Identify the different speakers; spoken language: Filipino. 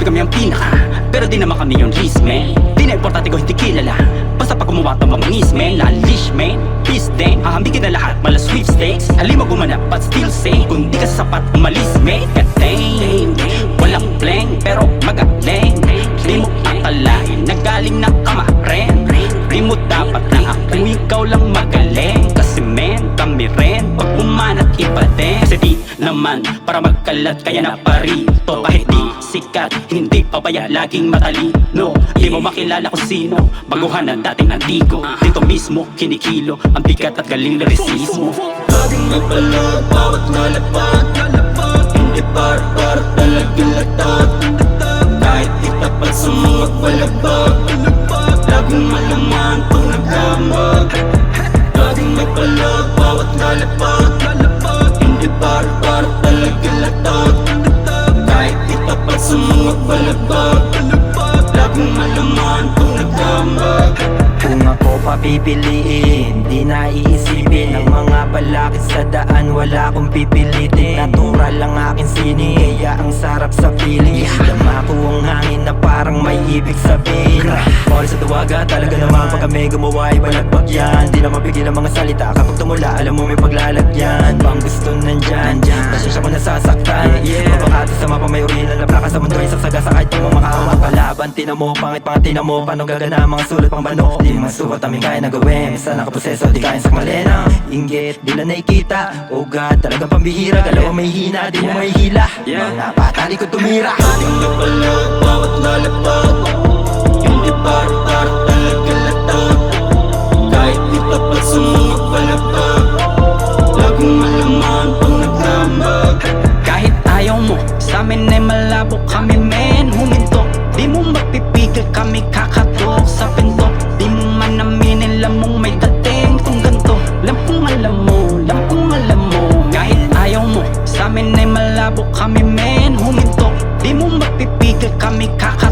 Speaker 1: kami ang pinaka, pero di naman kami yung least man. Di na importante ko hindi kilala, basta pag gumawa tong mamangis man. Lalish man, peace din, hahambigin na lahat mala sweepstakes. Halima gumanap but still say, kung di ka sapat umalis man. Kateng, walang blank pero magaling. Di mo akalain na galing na kamaren. Di mo dapat na ako, ikaw lang magaling. Kasi men, kami rin, pag umanat iba din. Kasi di naman para magkalat kaya naparito. Kahit di sikat, hindi pabaya, laging matalino. Di mo makilala kung sino, baguhan ang dating antigo. Dito mismo, kinikilo, ang bigat at galing lyricismo.
Speaker 2: Laging may palag, bawat lalapag hindi para talagang latat. Kahit di tapat sa mga palabag, laging malaman pag nagkamag. Laging may palag, bawat lalapag hindi para talagang latat. Kahit di tapat sa mga palabag, laging malaman pag nagkamag.
Speaker 3: Kung ako papipiliin, di na iisipin ang mga balakid sa daan, wala akong pipilitin. Natural lang aking sining, kaya ang sarap sa feeling. Dama ko ang hangin na parang may ibig sabihin. Oras sa tawaga, talaga naman pag kami gumawa ay balagbag yan. Di na mapigil ang mga salita kapag tumula, alam mo may paglalagyan. Pang gusto nandyan, pasensya ko nasasaktan. Mabakati sa mapamayorina na plaka sa mundo, isang sagasa kahit di mo makahawak. Kalaban, tinan mo, pangit tinan mo, paano gagana mga sulat pang bano. Di mga sukat namin kaya nagawin, basta nakaproseso di kayang sakmalena. Inggit, di lang nakikita, oh God, talagang pambihira. Galaw may hina, di mo may hila, mga patali ko tumira.
Speaker 2: Laging may palag, bawat lalapag hindi para talagang latat. Kahit di tapat sa mga palabag, laging malaman pag nagkamag.
Speaker 1: Kahit ayaw mo, sa amin ay malabo kami men. Huminto, di mo mapipigil kami kakatok sa pinto. Di mo man aminin, alam mong may dating kung ganto. Alam kong alam mo, alam kong alam mo. Kahit ayaw mo, sa amin ay malabo kami men. Huminto, di mo mapipigil kami kakatok